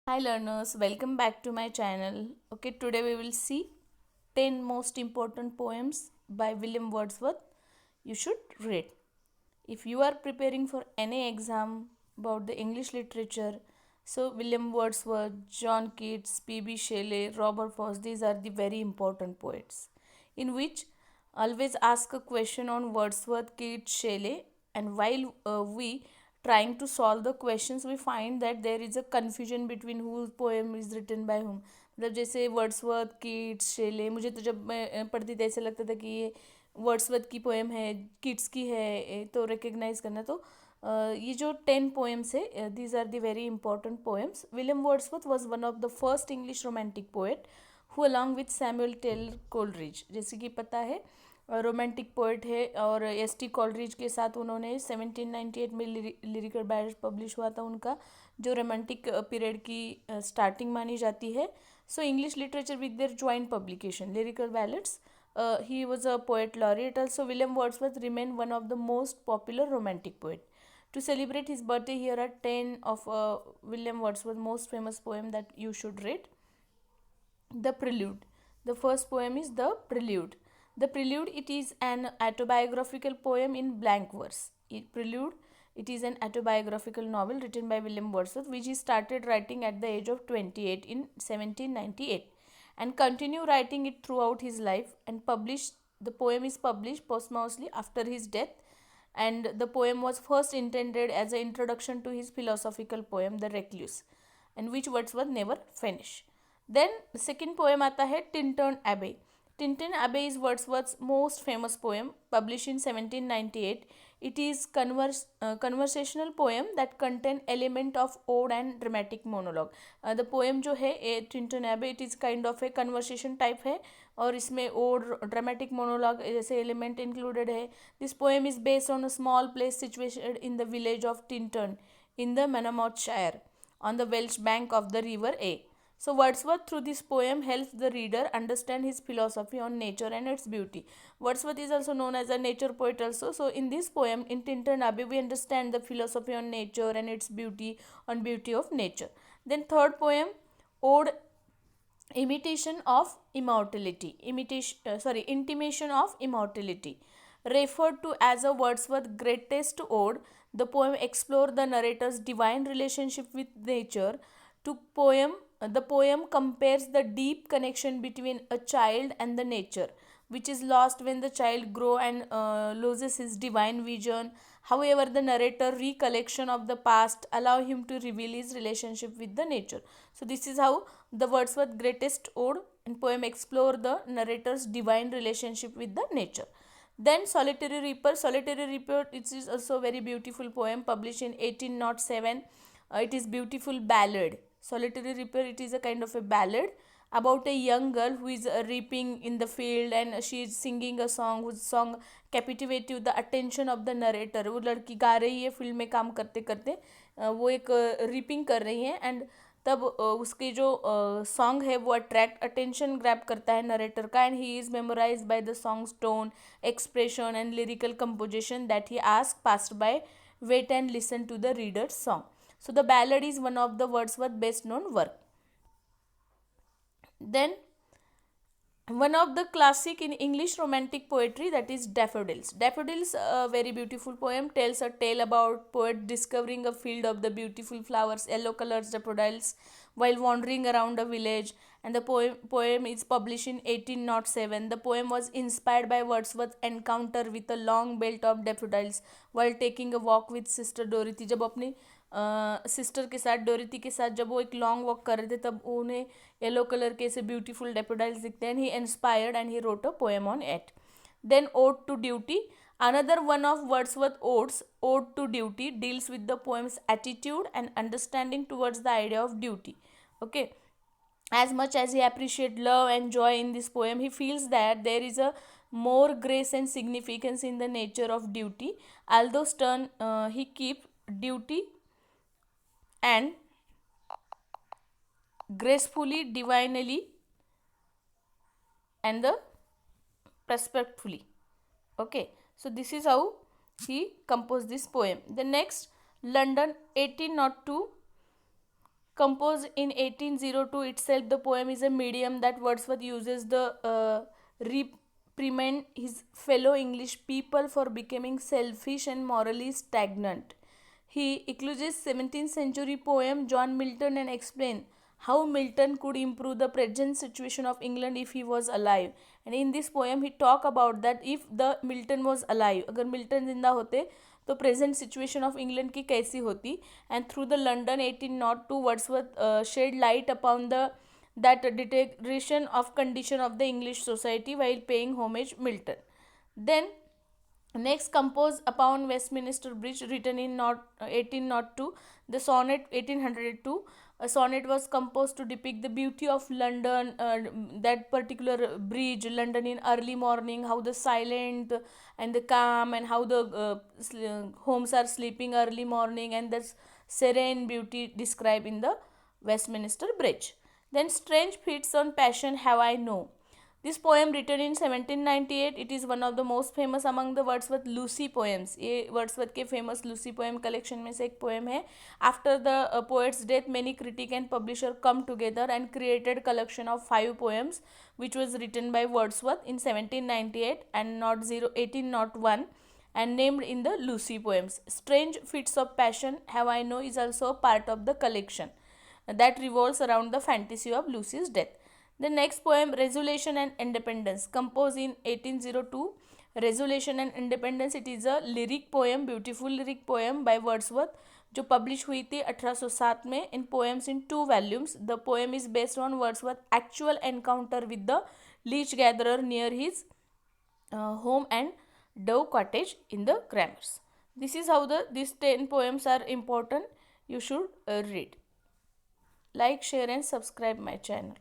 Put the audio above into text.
Hi learners, welcome back to my channel. Okay, today we will see 10 most important poems by William Wordsworth you should read. If you are preparing for any exam about the English literature, so William Wordsworth, John Keats, P.B. Shelley, Robert Frost, these are the very important poets. In which always ask a question on Wordsworth, Keats, Shelley, and while we trying to solve the questions we find that there is a confusion between whose poem is written by whom. मतलब जैसे Wordsworth Keats शेले, मुझे तो जब मैं पढ़ती थी ऐसे लगता था कि ये वर्ड्सवर्थ की पोएम है, किड्स की है, तो रिकग्नाइज करना। तो ये जो 10 पोएम्स है, these are the very important poems. William Wordsworth was one of the first English romantic poet who along with Samuel Taylor Coleridge, जैसे कि पता है रोमांटिक पोएट है, और एस.टी. कॉलरिज के साथ उन्होंने 1798 में लिरिकल बैलेड्स पब्लिश हुआ था उनका, जो रोमांटिक पीरियड की स्टार्टिंग मानी जाती है. So English literature with their joint publication lyrical ballads. He was a poet laureate also. William Wordsworth remained one of the most popular romantic poet. To celebrate his birthday, here are 10 of William Wordsworth's most famous poem that you should read. The Prelude. The first poem is The Prelude. The Prelude, it is an autobiographical poem in blank verse. Prelude, it is an autobiographical novel written by William Wordsworth, which he started writing at the age of 28 in 1798 and continue writing it throughout his life, and published the poem is published posthumously after his death. And the poem was first intended as an introduction to his philosophical poem The Recluse, and which Wordsworth never finished. Then second poem आता है Tintern Abbey. Tintern Abbey is Wordsworth's most famous poem, published in 1798. It is conversational poem that contain element of ode and dramatic monologue. The poem जो है Tintern Abbey, it is kind of a conversation type है, और इसमें ode dramatic monologue जैसे element included है. This poem is based on a small place situated in the village of Tintern in the Monmouthshire on the Welsh bank of the river A. So Wordsworth through this poem helps the reader understand his philosophy on nature and its beauty. Wordsworth is also known as a nature poet also. So in this poem, in Tintern Abbey, we understand the philosophy on nature and its beauty, on beauty of nature. Then third poem, Ode Imitation of Immortality. Intimation of Immortality. Referred to as a Wordsworth's greatest ode, the poem explores the narrator's divine relationship with nature. The poem compares the deep connection between a child and the nature, which is lost when the child grows and loses his divine vision. However, the narrator recollection of the past allow him to reveal his relationship with the nature. So this is how the Wordsworth greatest ode and poem explore the narrator's divine relationship with the nature. Then Solitary Reaper. Solitary Reaper, it is also very beautiful poem published in 1807. It is beautiful ballad. Solitary Reaper, it is a kind of a ballad about a young girl who is reaping in the field, and she is singing a song whose song captivates the attention of the narrator. वो लड़की गा रही है field में काम करते करते, वो एक रीपिंग कर रही है, एंड तब उसकी जो सॉन्ग है वो अट्रैक्ट अटेंशन ग्रैब करता है नरेटर का, and he is memorise by the song's tone, expression and lyrical composition that he ask passed by wait and listen to the reader's song. So the ballad is one of the Wordsworth's best known work. Then one of the classic in English romantic poetry, that is Daffodils. Daffodils, a very beautiful poem, tells a tale about poet discovering a field of the beautiful flowers, yellow colors daffodils, while wandering around a village, and the poem is published in 1807. The poem was inspired by Wordsworth's encounter with a long belt of daffodils while taking a walk with sister Dorothy. जब अपनी sister के साथ, डोरिथी के साथ जब वो एक long walk कर रहे थे, तब उन्हें येलो कलर के ऐसे ब्यूटीफुल डेफोडाइल्स दिखते हैं. He inspired and he wrote a poem on it. Then ode to duty. Another one of Wordsworth's odes, Ode to Duty, deals with the poem's attitude and understanding towards the idea of duty. Okay. As much as he appreciates love and joy in this poem, he feels that there is a more grace and significance in the nature of duty. Although stern, he keeps duty and gracefully, divinely, and the respectfully. Okay, so this is how he composed this poem. The next, London 1802. Composed in 1802 itself, the poem is a medium that Wordsworth uses the reprimand his fellow English people for becoming selfish and morally stagnant. He echoes 17th century poem John Milton and explains how Milton could improve the present situation of England if he was alive. And in this poem he talk about that if the Milton was alive, अगर Milton जिंदा होते तो present situation of England की कैसी होती. And through the London 1802 Wordsworth shed light upon the that deterioration of condition of the English society while paying homage Milton. Then next, composed upon Westminster Bridge, written in 1802, the sonnet 1802. A sonnet was composed to depict the beauty of London, that particular bridge, London in early morning, how the silent and the calm, and how the homes are sleeping early morning, and the serene beauty described in the Westminster Bridge. Then, strange fits on passion have I know. This poem written in 1798, it is one of the most famous among the Wordsworth Lucy poems. ये Wordsworth के famous Lucy poem collection में से एक poem है. After the poets death many critic and publisher come together and created collection of 5 poems which was written by Wordsworth in 1798 and not 1801 and named in the Lucy poems. Strange fits of passion have I know is also a part of the collection that revolves around the fantasy of Lucy's death. The next poem, Resolution and Independence, composed in 1802. Resolution and Independence, it is a lyric poem, beautiful lyric poem by Wordsworth, जो publish हुई थी 1807 में in poems in 2 volumes. The poem is based on Wordsworth's actual encounter with the leech gatherer near his home and Dove Cottage in the Grammars. This is how these 10 poems are important. You should read. Like, share and subscribe my channel.